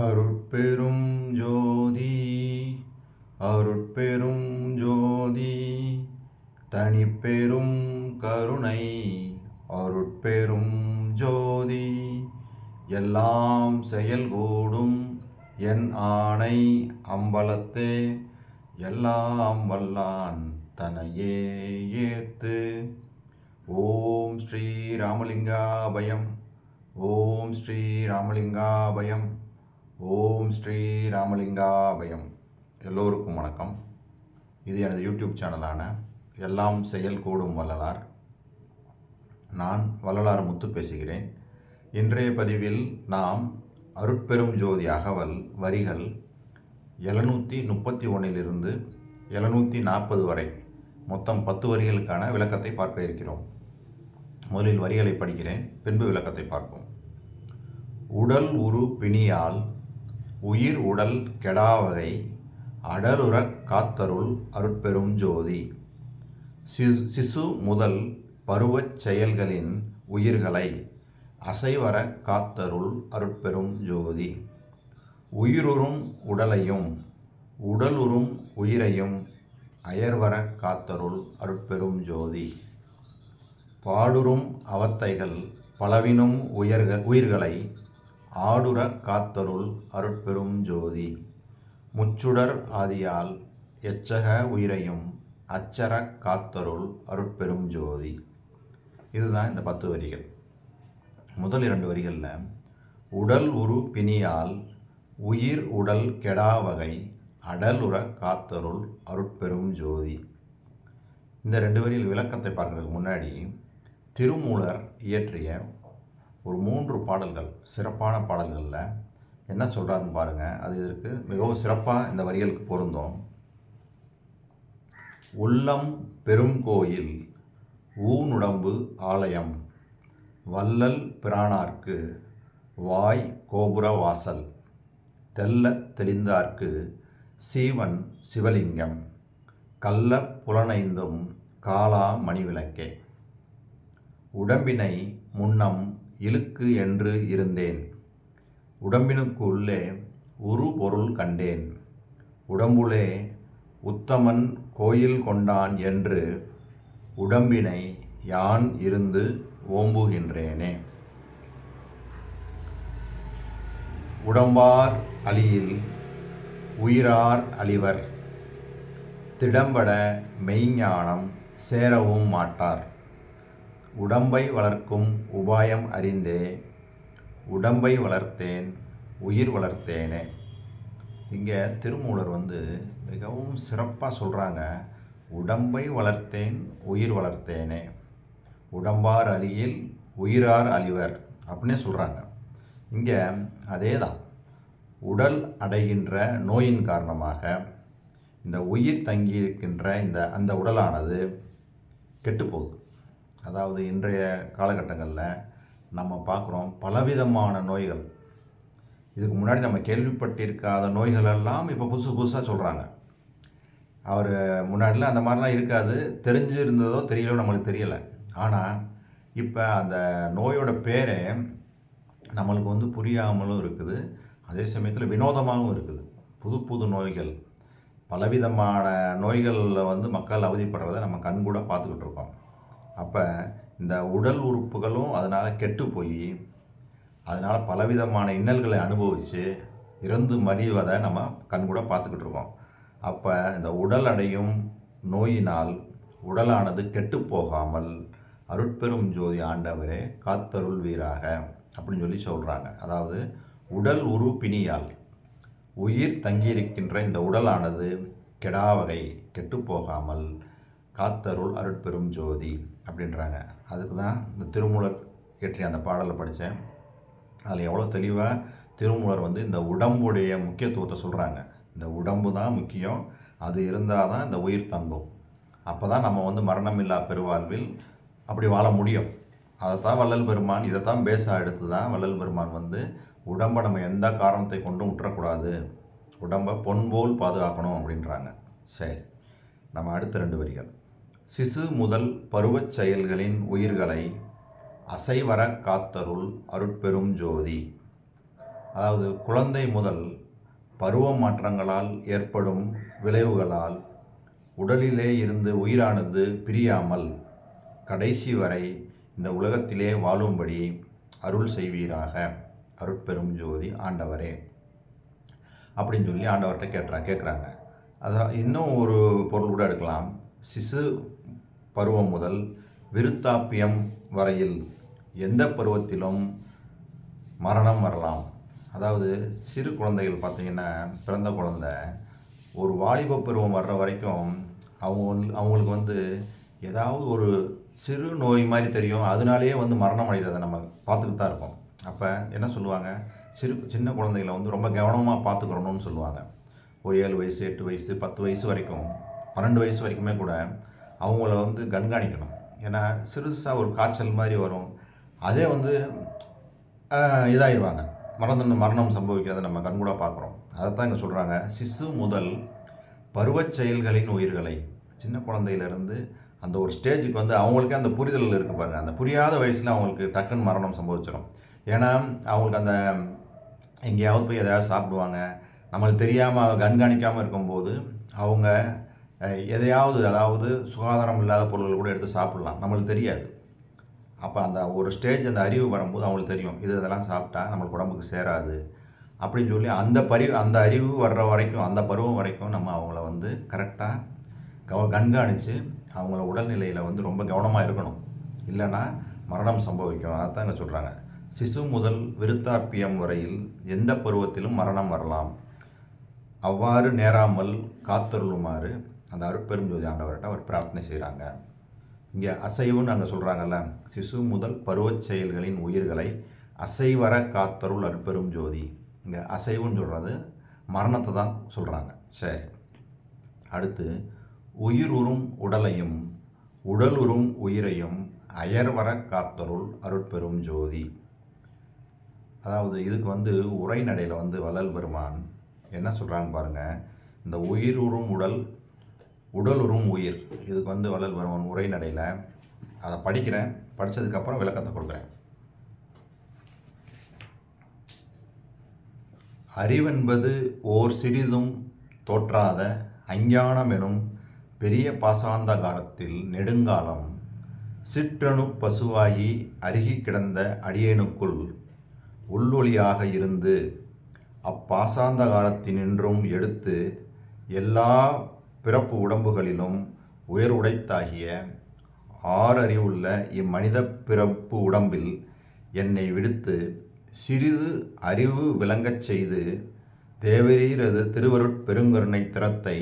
அருட்பெரும் ஜோதி அருட்பெரும் ஜோதி தனிப்பெரும் கருணை அருட்பெரும் ஜோதி எல்லாம் செயல்கூடும் என் ஆணை அம்பலத்தே எல்லாம் வல்லான் தனையே ஏத்து. ஓம் ஸ்ரீ ராமலிங்காபயம். ஓம் ஸ்ரீ ராமலிங்காபயம். ஓம் ஸ்ரீ ராமலிங்காபயம். எல்லோருக்கும் வணக்கம். இது எனது யூடியூப் சேனலான எல்லாம் செயல் கூடும் வள்ளலார். நான் வள்ளலார் முத்து பேசுகிறேன். இன்றைய பதிவில் நாம் அருட்பெரும் ஜோதி அகவல் வரிகள் 731 740 வரை மொத்தம் 10 வரிகளுக்கான விளக்கத்தை பார்க்க இருக்கிறோம். முதலில் வரிகளை படிக்கிறேன், பின்பு விளக்கத்தை பார்ப்போம். உடல் உரு பிணியால் உயிர் உடல் கெடாவகை அடலுறக் காத்தருள் அருட்பெரும் ஜோதி. சிசு முதல் பருவச் செயல்களின் உயிர்களை அசைவர காத்தருள் அருட்பெரும் ஜோதி. உயிருறும் உடலையும் உடலுறும் உயிரையும் அயர்வர காத்தருள் அருட்பெரும் ஜோதி. பாடுறும் அவத்தைகள் பலவினும் உயிர்களை ஆடுற காத்தருள் அருட்பெரும் ஜோதி. முச்சுடர் ஆதியால் எச்சக உயிரையும் அச்சர காத்தருள் அருட்பெரும் ஜோதி. இதுதான் இந்த 10 வரிகள். முதல் 2 வரிகளில் உடல் உரு பிணியால் உயிர் உடல் கெடாவகை அடலுற காத்தருள் அருட்பெரும் ஜோதி. இந்த 2 வரியில் விளக்கத்தை பார்க்கறதுக்கு முன்னாடி திருமூலர் இயற்றிய ஒரு 3 பாடல்கள், சிறப்பான பாடல்களில் என்ன சொல்கிறாருன்னு பாருங்கள். அது இதற்கு மிகவும் சிறப்பாக இந்த வரிகளுக்கு பொருந்தும். உள்ளம் பெருங்கோயில் ஊனுடம்பு ஆலயம் வள்ளல் பிரானார்க்கு வாய் கோபுர வாசல் தெல்ல தெளிந்தார்க்கு சீவன் சிவலிங்கம் கள்ள புலனைந்தும் காலா மணிவிளக்கே. உடம்பினை முன்னம் இழுக்கு என்று இருந்தேன், உடம்பினுக்குள்ளே உரு பொருள் கண்டேன், உடம்புலே உத்தமன் கோயில் கொண்டான் என்று உடம்பினை யான் இருந்து ஓம்புகின்றேனே. உடம்பார் அழியில் உயிரார் அழிவர் திடம்பட மெய்ஞானம் சேரவும் மாட்டார். உடம்பை வளர்க்கும் உபாயம் அறிந்தே உடம்பை வளர்த்தேன் உயிர் வளர்த்தேனே. இங்கே திருமூலர் மிகவும் சிறப்பாக சொல்கிறாங்க. உடம்பை வளர்த்தேன் உயிர் வளர்த்தேனே, உடம்பார் அழியில் உயிரார் அழிவர் அப்படின்னே சொல்கிறாங்க. இங்கே அதே தான். உடல் அடைகின்ற நோயின் காரணமாக இந்த உயிர் தங்கியிருக்கின்ற அந்த உடலானது கெட்டுப்போகுது. அதாவது இன்றைய காலகட்டங்களில் நம்ம பார்க்குறோம் பலவிதமான நோய்கள். இதுக்கு முன்னாடி நம்ம கேள்விப்பட்டிருக்காத நோய்களெல்லாம் இப்போ புதுசாக சொல்கிறாங்க. அவர் முன்னாடிலாம் அந்த மாதிரிலாம் இருக்காது, தெரிஞ்சிருந்ததோ தெரியலோ நம்மளுக்கு தெரியலை. ஆனால் இப்போ அந்த நோயோட பேரே நம்மளுக்கு புரியாமலும் இருக்குது, அதே சமயத்தில் வினோதமாகவும் இருக்குது. புது புது நோய்கள், பலவிதமான நோய்களில் மக்கள் அவதிப்படுறதை நம்ம கண்கூட பார்த்துக்கிட்டு இருக்கோம். அப்போ இந்த உடல் உறுப்புகளும் அதனால் கெட்டு போய் அதனால் பலவிதமான இன்னல்களை அனுபவித்து இறந்து மறிவதை நம்ம கண்கூட பார்த்துக்கிட்டு இருக்கோம். அப்போ இந்த உடல் அடையும் நோயினால் உடலானது கெட்டு போகாமல் அருட்பெரும் ஜோதி ஆண்டவரே காத்தருள் வீராக அப்படின்னு சொல்லி சொல்கிறாங்க. அதாவது உடல் உரு பிணியால் உயிர் தங்கியிருக்கின்ற இந்த உடலானது கெடாவகை கெட்டு போகாமல் காத்தருள் அருட்பெரும் ஜோதி அப்படின்றாங்க. அதுக்கு தான் இந்த திருமூலர் இயற்றிய அந்த பாடலை படித்தேன். அதில் எவ்வளோ தெளிவாக திருமூலர் இந்த உடம்புடைய முக்கியத்துவத்தை சொல்கிறாங்க. இந்த உடம்பு தான் முக்கியம், அது இருந்தால் தான் இந்த உயிர் தங்கும். அப்போ தான் நம்ம மரணமில்லா பெருவாழ்வில் அப்படி வாழ முடியும். அதைத்தான் வள்ளல் பெருமான், இதைத்தான் பேஸாக எடுத்து தான் வள்ளல் பெருமான் உடம்பை நம்ம எந்த காரணத்தை கொண்டும் விட்டுறக்கூடாது, உடம்பை பொன்போல் பாதுகாக்கணும் அப்படின்றாங்க. சரி, நம்ம அடுத்த 2 வரிகள். சிசு முதல் பருவச் செயல்களின் உயிர்களை அசைவர காத்தருள் அருட்பெரும் ஜோதி. அதாவது குழந்தை முதல் பருவ மாற்றங்களால் ஏற்படும் விளைவுகளால் உடலிலே இருந்து உயிரானது பிரியாமல் கடைசி வரை இந்த உலகத்திலே வாழும்படி அருள் செய்வீராக, அருட்பெரும் ஜோதி ஆண்டவரே அப்படின்னு சொல்லி ஆண்டவர்கிட்ட கேட்குறாங்க. அதான் இன்னும் ஒரு பொருள் கூட எடுக்கலாம். சிசு பருவம் முதல் விருத்தாப்பியம் வரையில் எந்த பருவத்திலும் மரணம் வரலாம். அதாவது சிறு குழந்தைகள் பார்த்திங்கன்னா, பிறந்த குழந்தை ஒரு வாலிப பருவம் வர்ற வரைக்கும் அவங்களுக்கு ஏதாவது ஒரு சிறு நோய் மாதிரி தெரியும். அதனாலேயே மரணம் அடைகிறத நம்ம பார்த்துக்கிட்டு தான் இருக்கோம். அப்போ என்ன சொல்லுவாங்க, சின்ன குழந்தைகளை ரொம்ப கவனமாக பார்த்துக்கிறணும்னு சொல்லுவாங்க. ஒரு 7 வயசு 8 வயசு 10 வயசு வரைக்கும் 12 வயசு வரைக்குமே கூட அவங்கள கண்காணிக்கணும். ஏன்னா சிறுசாக ஒரு காய்ச்சல் மாதிரி வரும், அதே இதாகிடுவாங்க, மரணம் சம்பவிக்கிறத நம்ம கண்கூட பார்க்குறோம். அதைத்தான் இங்கே சொல்கிறாங்க, சிசு முதல் பருவச் செயல்களின் உயிர்களை. சின்ன குழந்தையிலேருந்து அந்த ஒரு ஸ்டேஜுக்கு அவங்களுக்கே அந்த புரிதல் இருக்குது பாருங்கள். அந்த புரியாத வயசில் அவங்களுக்கு டக்குன்னு மரணம் சம்பவிச்சிடும். ஏன்னா அவங்களுக்கு எங்கேயாவது போய் எதையாவது சாப்பிடுவாங்க, நம்மளுக்கு தெரியாமல் கண்காணிக்காமல் இருக்கும்போது அவங்க எதையாவது, அதாவது சுகாதாரம் இல்லாத பொருள்கள் கூட எடுத்து சாப்பிட்லாம், நம்மளுக்கு தெரியாது. அப்போ அந்த ஒரு ஸ்டேஜ் அந்த அறிவு வரும்போது அவங்களுக்கு தெரியும், இதெல்லாம் சாப்பிட்டா நம்மளுக்கு உடம்புக்கு சேராது அப்படின்னு சொல்லி அந்த அறிவு வர்ற வரைக்கும், அந்த பருவம் வரைக்கும் நம்ம அவங்கள கரெக்டாக கண்காணித்து அவங்கள உடல்நிலையில் ரொம்ப கவனமாக இருக்கணும். இல்லைன்னா மரணம் சம்பவிக்கும். அதைத்தான் இங்கே சொல்கிறாங்க, சிசு முதல் விருத்தாப்பியம் வரையில் எந்த பருவத்திலும் மரணம் வரலாம், அவ்வாறு நேராமல் காத்தருளுமாறு அந்த அருட்பெரும் ஜோதி ஆண்டவர்கிட்ட அவர் பிரார்த்தனை செய்கிறாங்க. இங்கே அசைவுன்னு அங்கே சொல்கிறாங்கல்ல, சிசு முதல் பருவச் செயல்களின் உயிர்களை அசைவர காத்தருள் அருட்பெரும் ஜோதி. இங்கே அசைவுன்னு சொல்கிறது மரணத்தை தான் சொல்கிறாங்க. சரி, அடுத்து உயிருறும் உடலையும் உடலுறும் உயிரையும் அயர்வர காத்தருள் அருட்பெரும் ஜோதி. அதாவது இதுக்கு உரைநடையில் வள்ளல் பெருமான் என்ன சொல்கிறாங்க பாருங்கள். இந்த உயிருறும் உடல் உடலுறும் உயிர், இதுக்கு வள்ளல் பெருமான் உரைநடையில் அதை படிக்கிறேன், படித்ததுக்கப்புறம் விளக்கத்தை கொடுக்குறேன். அறிவென்பது ஓர் சிறிதும் தோற்றாத அஞ்ஞானம் எனும் பெரிய பாசாந்தகாரத்தில் நெடுங்காலம் சிற்றணு பசுவாகி அருகி கிடந்த அடியேனுக்குள் உள்ளொளியாக இருந்து அப்பாசாந்தகாரத்தினின்றும் எடுத்து எல்லா பிறப்பு உடம்புகளிலும் உயர்வுடைத்தாகிய ஆறறிவுள்ள இம்மனித பிறப்பு உடம்பில் என்னை விடுத்து சிறிது அறிவு விளங்கச் செய்து தேவரீரது திருவருட் பெருங்கருணை திறத்தை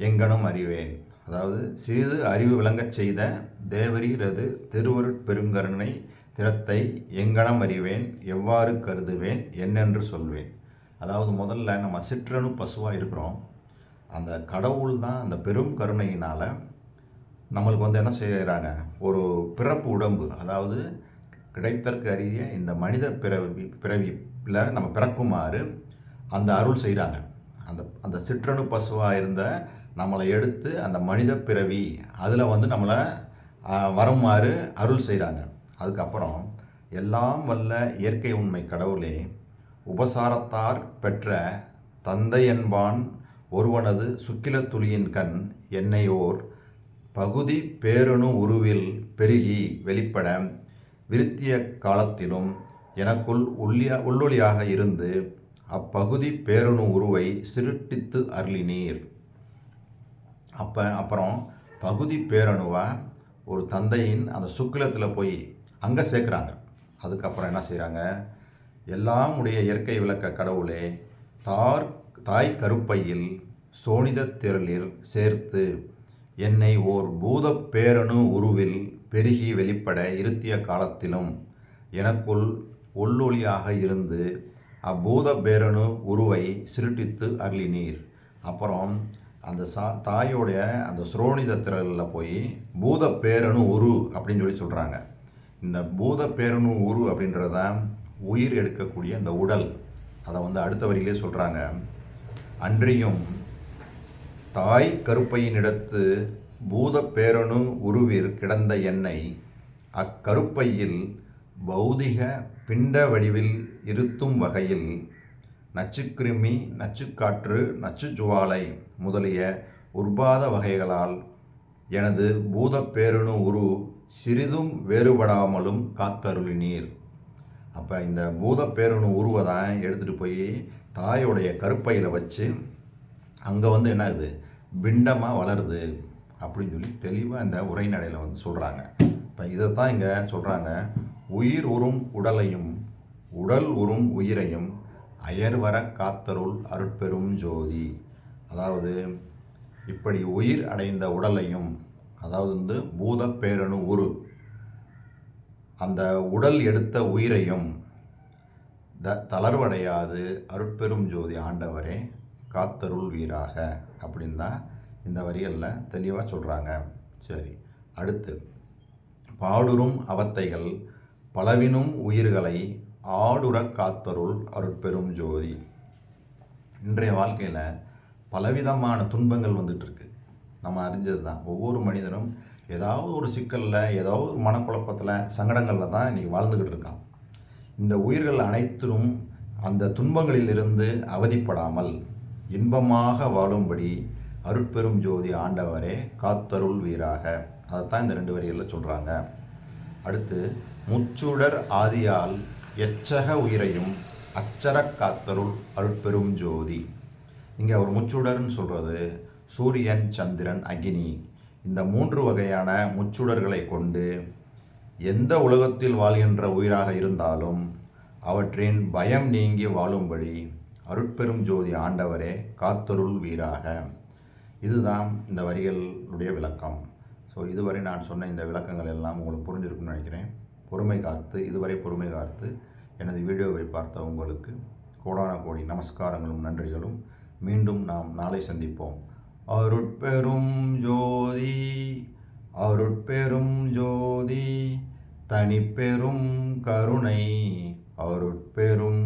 எங்கனும் அறிவேன். அதாவது சிறிது அறிவு விளங்கச் செய்த தேவரீரது திருவருட் பெருங்கருணை திறத்தை எங்கனம் அறிவேன், எவ்வாறு கருதுவேன், என்னென்று சொல்வேன். அதாவது முதல்ல நம்ம சிற்றணு பசுவாக இருக்கிறோம். அந்த கடவுள் தான் அந்த பெரும் கருணையினால் நம்மளுக்கு என்ன செய்கிறாங்க, ஒரு பிறப்பு உடம்பு, அதாவது கிடைத்தற்கு அறிய இந்த மனித பிறவியில் நம்ம பிறக்குமாறு அந்த அருள் செய்கிறாங்க. அந்த சிற்றணு பசுவாக இருந்த நம்மளை எடுத்து அந்த மனித பிறவி அதில் நம்மளை வருமாறு அருள் செய்கிறாங்க. அதுக்கப்புறம் எல்லாம் வல்ல இயற்கை உண்மை கடவுளே, உபசாரத்தார் பெற்ற தந்தை என்பான் ஒருவனது சுக்கில துளியின் கண் என்னையோர் பகுதி பேரணு உருவில் பெருகி வெளிப்பட விருத்திய காலத்திலும் எனக்குள் உள்ளொளியாக இருந்து அப்பகுதி பேரணு உருவை சிருட்டித்து அருளினீர். அப்புறம் பகுதி பேரணுவை ஒரு தந்தையின் அந்த சுக்கிலத்தில் போய் அங்கே சேர்க்குறாங்க. அதுக்கப்புறம் என்ன செய்கிறாங்க, எல்லாம் உடைய இயற்கை விளக்க கடவுளே, தாய் கருப்பையில் சோனித திரளில் சேர்த்து என்னை ஓர் பூத பேரணு உருவில் பெருகி வெளிப்பட இருத்திய காலத்திலும் எனக்குள் உள்ளொளியாக இருந்து அப்பூத பேரணு உருவை சிருட்டித்து அருளினீர். அப்புறம் அந்த தாயோடைய அந்த சுரோனித திரளில் போய் பூத பேரணு உரு அப்படின்னு சொல்கிறாங்க. இந்த பூத பேரணு உரு அப்படின்றத உயிர் எடுக்கக்கூடிய அந்த உடல், அதை அடுத்த வரியிலே சொல்கிறாங்க, அன்றியும் தாய் கருப்பையினிடத்து பூத பேரணு உருவிற் கிடந்த என்னை அக்கருப்பையில் பௌதிக பிண்ட வடிவில் இருத்தும் வகையில் நச்சுக்கிருமி, நச்சுக்காற்று, நச்சுச்சுவாலை முதலிய உர்பாத வகைகளால் எனது பூதப் பேரணு உரு சிறிதும் வேறுபடாமலும் காத்தருளினீர். அப்போ இந்த பூதப் பேரணு உருவை தான் எடுத்துகிட்டு போய் தாயோடைய கருப்பையில் வச்சு அங்கே என்ன ஆகுது, பிண்டமாக வளருது அப்படின்னு சொல்லி தெளிவாக இந்த உரைநடையில் சொல்கிறாங்க. இப்போ இதை தான் இங்கே சொல்கிறாங்க, உயிர் உறும் உடலையும் உடல் உறும் உயிரையும் அயர்வர காத்தருள் அருட்பெரும் ஜோதி. அதாவது இப்படி உயிர் அடைந்த உடலையும், அதாவது பூத பேரணு உரு, அந்த உடல் எடுத்த உயிரையும் தளர்வடையாது அருட்பெரும் ஜோதி ஆண்டவரே காத்தருள் வீராக அப்படின்னு தான் இந்த வரிகளில் தெளிவாக சொல்கிறாங்க. சரி, அடுத்து பாடுறும் அவத்தைகள் பலவினும் உயிர்களை ஆடுற காத்தருள் அருட்பெரும் ஜோதி. இன்றைய வாழ்க்கையில் பலவிதமான துன்பங்கள் வந்துட்டுருக்கு. நம்ம அறிஞ்சது தான், ஒவ்வொரு மனிதனும் ஏதாவது ஒரு சிக்கலில், ஏதாவது ஒரு மனக்குழப்பத்தில், சங்கடங்களில் தான் இன்றைக்கி வாழ்ந்துக்கிட்டு இருக்கான். இந்த உயிர்கள் அனைத்திலும் அந்த துன்பங்களிலிருந்து அவதிப்படாமல் இன்பமாக வாழும்படி அருட்பெரும் ஜோதி ஆண்டவரே காத்தருள் வீராக. அதைத்தான் இந்த 2 வரிகளில் சொல்கிறாங்க. அடுத்து முச்சுடர் ஆதியால் எச்சக உயிரையும் அச்சர காத்தருள் அருட்பெரும் ஜோதி. இங்கே ஒரு முச்சுடர்னு சொல்கிறது சூரியன், சந்திரன், அக்னி, இந்த 3 வகையான முச்சுடர்களை கொண்டு எந்த உலகத்தில் வாழ்கின்ற உயிராக இருந்தாலும் அவற்றின் பயம் நீங்கி வாழும்படி அருட்பெரும் ஜோதி ஆண்டவரே காத்தருள் வீராக. இதுதான் இந்த வரிகளுடைய விளக்கம். ஸோ இதுவரை நான் சொன்ன இந்த விளக்கங்கள் எல்லாம் உங்களுக்கு புரிஞ்சிருக்குன்னு நினைக்கிறேன். இதுவரை பொறுமை காத்து எனது வீடியோவை பார்த்த உங்களுக்கு கோடான கோடி நமஸ்காரங்களும் நன்றிகளும். மீண்டும் நாம் நாளை சந்திப்போம். அருட்பெரும் ஜோதி, அருட்பெரும் ஜோதி, தனிப்பெரும் கருணை, அருட்பெரும்